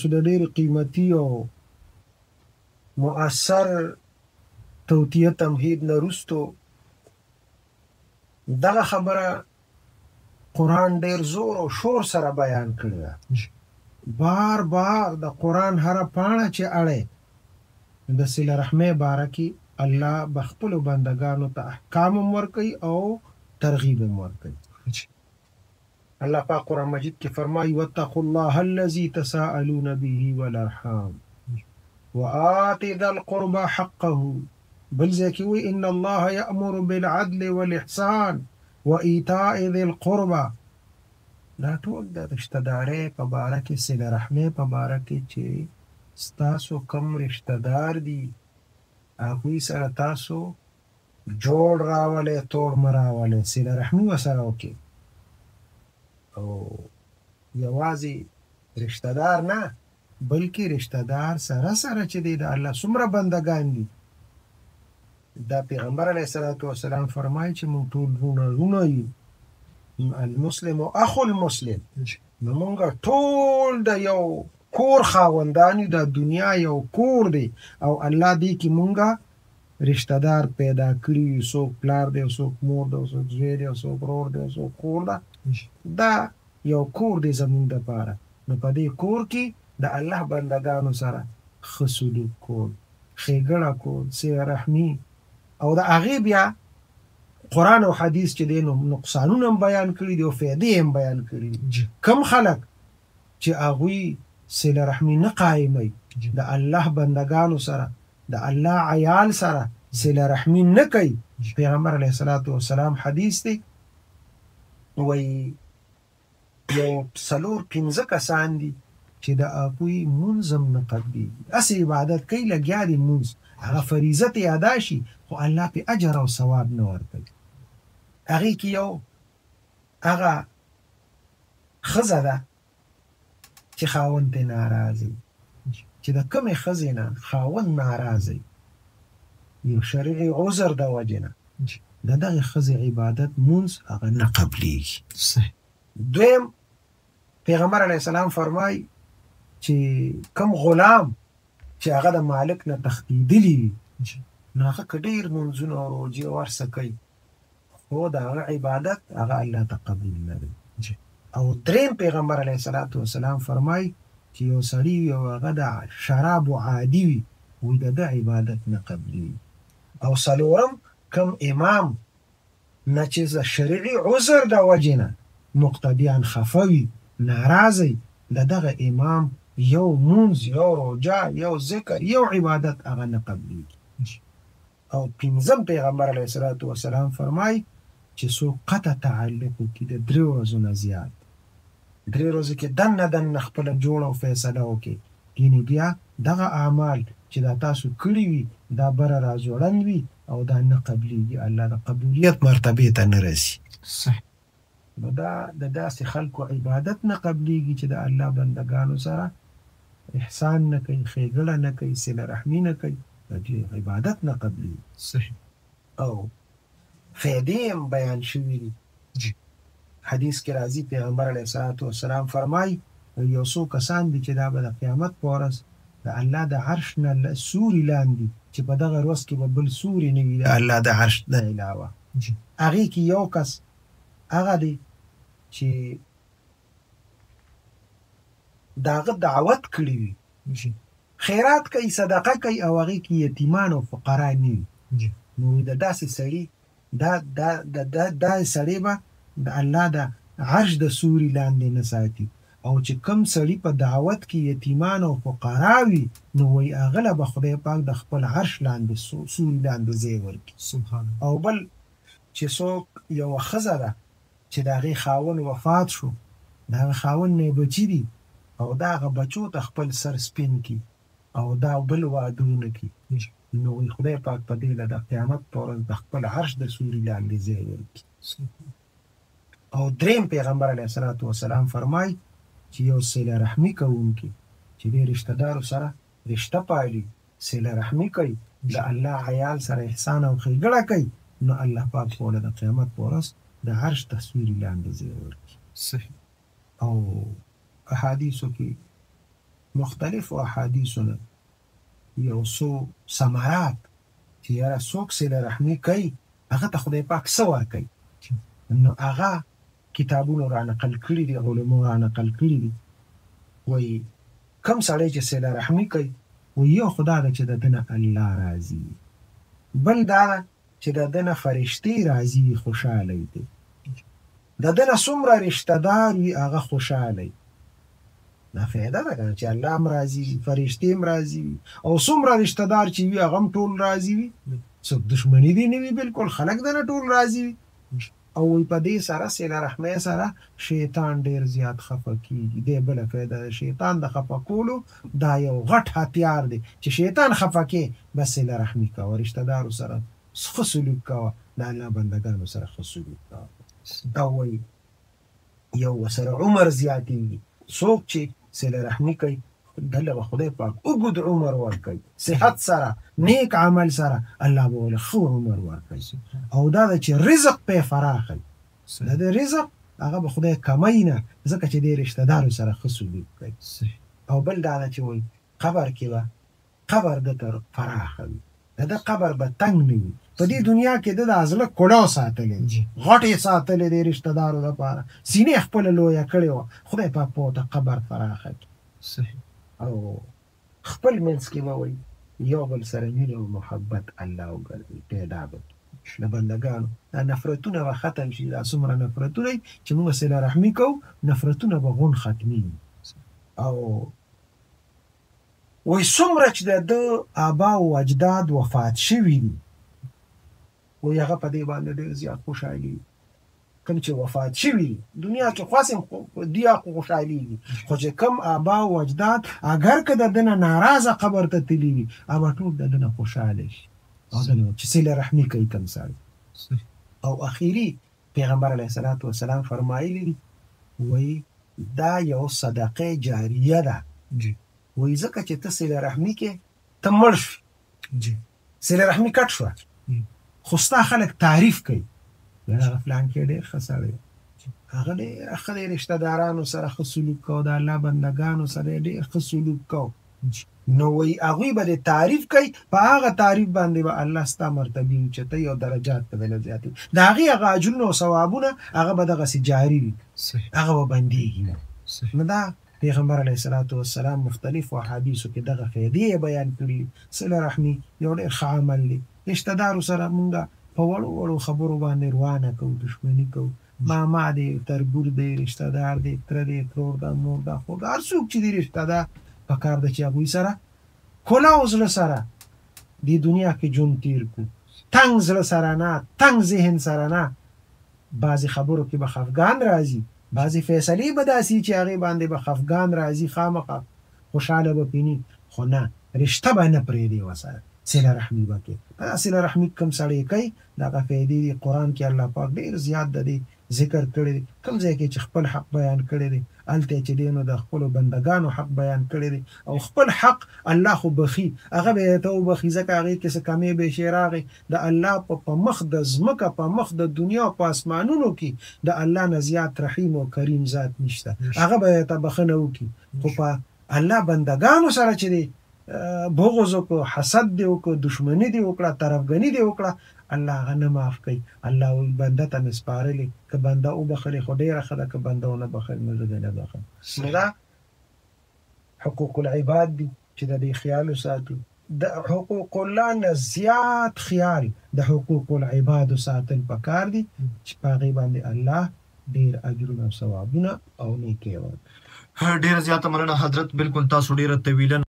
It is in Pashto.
د ډېر قیمتي او مؤثر توطیه تمهید نه وروستو دغه خبره قرآن ډېر زور او شور سره بیان کړې ده. بار بار د قرآن هره پاڼه چې اړې د صله رحمۍ باره کې الله به خپلو بندګانو ته احکام هم ورکوي او ترغیب هم ورکوي. الله پاک قرآن مجید کې فرمایي واتقوا الله الذي تساءلون به والارحام وآت ذا القربى حقه. بل ځای کې وایي ان الله یأمر بالعدل والإحسان وإیتاء ذي القربى. دا ټول د رشته دارۍ په باره کې صله رحمۍ په باره کې چې ستاسو کوم رشته دار دي هغوی سره تاسو جوړ راولئ توړ مه راولئ، صله رحمي ورسره وکړئ. او یوازې رشته دار نه بلکې رشته دار سره سره چې دی د الله څومره بندګان دي دا پیغمبر علیه الصلاة والسلام فرمایي چې موږ ټول وروڼه یو. المسلم اخو المسلم. نو موږ ټول د یو کور خاوندان یو. د دنیا یو کور دی او الله دې کې موږ رشته دار پیدا کړي یو. څوک پلار دی او څوک مور ده او څوک زوی دی او څوک ورور دی او څوک خور ده. دا یو کور دی زموږ دپاره. نو په دې کور کې د الله بندګانو سره ښه سلوک کول، ښېګڼه کول، صله رحمي او د هغې بیا قرآن او حدیث چې دی نو نقصانونه هم بیان کړي دي او فایدې هم بیان کړي دي. کم خلک چې هغوی صله رحمي نه قایموي، د الله بندګانو سره د الله عیال سره صله رحمي نه کوي. پیغمبر علیه الصلاة والسلام حدیث دی وایي یو 4-5 کسان دي چې د هغوی مونځ هم نه قبلېږي. هسې عبادت کوي، لګیا دي مونځ، هغه فریضه ته ادا شي خو الله پې اجر او ثواب نه ورکوي. هغې کې یو هغه ښځه ده چې خاوند ترې ناراض وي، چې د کومې ښځې نه خاوند ناراض وي یو شرعي عذر د وجې نه د دغې ښځې عبادت مونځ هغه نه قبلېږي. دویم پیغمبر علیه السلام فرمایي چې کوم غلام چې هغه د مالک نه تښتېدلي وي نو هغه که ډېر مونځونه او روژې او هر څه کوي خو د هغه عبادت هغه الله ته قبول نه دی. او دریم پیغمبر علیه الصلاة والسلام فرمایي چې یو سړي وي او هغه د شرابو عادي وي وایي د ده عبادت نه قبلېږي. او څلورم کوم امام نه چې د شرعي عذر د وجې نه مقتدیان خفه وي، ناراضه وي، د دغه امام یو مونځ، یو روژه، یو ذکر، یو عبادت هغه نه قبلېږي. او پنځم پیغمبر علیه الصلاة والسلام فرمایي چې څوک قطع تعلق وکړي د 3 ورځو نه زیات، 3 ورځو کې دننه خپله جوړه او فیصله وکړي، یعنې بیا دغه اعمال چې دا تاسو کړي وي دا بره راځوړند وي او دا نه قبلېږي، الله د قبولیت مرتبې ته نه رسي. نو دا د داسې خلکو عبادت نه قبلېږي چې د الله بندګانو سره احسان نه کوي، ښېګڼه نه کوي، صله رحمي نه کوي، د دې عبادت نه قبلېږي. او فایدې هم بیان شوي دي. حدیث کې راځي پیغمبر علیه الصلاة والسلام فرمایي یو څو کسان دي چې دا به د قیامت په ورځ د الله د عرش نه سوري لاندې چې په دغه ورځ کې به بل سوري نه وي د الله د عرش نه علاوه. هغې کې یو کس هغه دی چې د هغه دعوت کړي وي، خیرات کوي، صدقه کوي او هغې کې یتیمان او فقرا نه وي. نو د داسې سړي داسې سړی به د الله د عرش د سوري لاندې نه ساتي. او چې کوم سړي په دعوت کې یتیمان او فقرا وي نو وایي هغه له به خدای پاک د خپل عرش لاندې سوري لاندې ځای ورکړي. او بل چې څوک یوه ښځه ده چې د هغې خاوند وفات شو، د هغه خاوند نه یې بچي دي او د هغه بچو ته خپل سر سپین کړي او دا بل وعدونه کړي نو وایي خدای پاک په دې له د قیامت په ورځ د خپل عرش د سوري لاندې ځای ورکړي. او دریم پیغمبر علیه الصلاة والسلام فرمایي چې یو صله رحمي کوونکی چې دې رشته دارو سره رشته پالي، صله رحمي کوي، د الله عیال سره احسان او ښېګڼه کوي نو الله پاک به د قیامت په ورځ د عرش د سوري لاندې ځای ورکړي. او احادیثو کې مختلفو احادیثو نه یو څو ثمرات چې یاره څوک صله رحمي کوي هغه ته خدای پاک څه ورکوي نو هغه کتابونو را نقل کړي دي علماو را نقل کړي دي وایي کوم سړی چې صله رحمي کوي یو خدا ده چې د ده نه الله راضي بل دا ده چې د ده نه فرشتې راضي خوشحاله دي د ده نه څومره رشته دار وي هغه خوشحاله وي دا فایده ده که چې الله هم راضي وي فرشتې هم راضي وي او څومره رشته دار چې وي هغه هم ټول راضي وي څوک دښمني دې نه وي بلکل خلک د نه ټول راضي وي او وی په دې سره صله رحمۍ سره شیطان ډېر زیات خفه کېږي دې بله فایده ده شیطان د خفه کولو دا یو غټ هتیار دی چې شیطان خفه کې بس صله رحمي کوه رشته دارو سره ښه سلوک کوه د الله بندګانو سره ښه سلوک کوه او وایي یو ورسره عمر زیاتېږي څوک چې صله رحمي کوي دله به خدای پاک اوږد عمر ورکوي صحت سره نیک عمل سره الله به ولې ښه عمر ورکوي او دا ده چې رزق پې فراخوي د دې رزق هغه به خدای کمی نه ځکه چې دې رشته دارو سره ښه سلوک کوي او بل دا ده چې وایي قبر کې به قبر ده ته فراخه وي د ده قبر به تنګ نه وي په دې دنیا کې ده د زړه کړاو ساتلی غټ یې ساتلی دی رشته دارو دپاره سینې خپله لویه کړې وه خدای پاک په ورته قبر فراخه کړي او خپل منځ کې به وایي یو بل سره مینه او محبت الله وګرځوي پیدا به د بندګانو دا نفرتونه به ختم شي دا څومره نفرتونه چې موږ صله رحمي کوو نفرتونه به غون ختمېږي او وایي څومره چې د ده آبا او اجداد وفات شوي دي وایي هغه په دې باندې ډېر زیات خوشحالي کوم چې وفات شوي دنیا کې خاص دیا خو خوشحالېږي خو چې کوم آبا او اجداد اگر که د ده نه ناراضه قبر ته تللي وي هغه ټول د ده نه خوشحاله شي او چې صله رحمي کوي کوم سړی او اخري پیغمبر علیه الصلاة والسلام فرمایلي دي وایي دا یو صدقه جاریه ده وایي ځکه چې ته صله رحمي کې ته مړ شوې صله رحمي کټ شوه خو ستا خلک تعریف کوي هغه فلان کې ډېر ښه سړی هغه ډېر ښه دی رشته دارانو سره ښه سلوک کوو د الله بندګانو سره یې ډېر ښه سلوک کوو نو وایي هغوی به دې تعریف کوي په هغه تعریف باندې به الله ستا مرتبې اوچتوي او درجات به دله زیاتوي د هغې هغه اجرونه او ثوابونه هغه به دغسې جاري وي هغه به بندېږي نه نو دا پیغمبر علیه الصلاة والسلام مختلفو احادیثو کې دغه فایدې یې بیان کړي صله رحمي یو ډېر ښه عمل دی رشته دارو سره مونږ په وړو وړو خبرو باندې روانه کوو دښمني کوو ماما دی تربور دی رشته دار دی تره دی ترور ده مور ده خور ده هر څوک چې دی رشته ده پکار ده چې هغوی سره کلاو زړه سره دې دنیا کې ژوند تېر کړو تنګ زړه سره نه تنګ ذهن سره نه بعضې خبرو کې به خفګان راځي بعضې فیصلې به داسې چې هغې باندې به خفګان راځي خامخا خوشحاله به پیني خو نه رشته به نه پرېږدي ورسره صله رحمي به کوي صله رحمي کوم سړی کوي دغه فایدې دي قرآن کې الله پاک ډېر زیات د دې ذکر کړی دی کوم ځای کې چې خپل حق بیان کړی دی هلته چې دی نو د خپلو بندګانو حق بیان کړی دی او خپل حق الله خو بخي هغه به یې ته وبخي ځکه هغې کې څه کمې بیشې راغی د الله په مخ د ځمکه په مخ د دنیا او په اسمانونو کې د الله نه زیات رحیم او کریم ذات نشته هغه به یې ته بخښنه وکړي خو په الله بندګانو سره چې دی بغض وکړو حسد دی وکړو دښمني دی وکړه طرفګني دی وکړه الله هغه نه معاف کوي الله وایي بنده ته مې سپارلې که بنده وبخلې خو ډېره ښه ده که بنده ونه بخل نو زه دې نه بخم نو دا حقوق العباد دي چې د دې خیال وساتو د حقوق الله نه زیات خیال د حقوق العبادو ساتل پکار دي چې په هغې باندې الله ډېر اجرونه او ثوابونه او نیکۍ ورکړي ډېره زیاته مننه حضرت بالکل تاسو ډېره طویله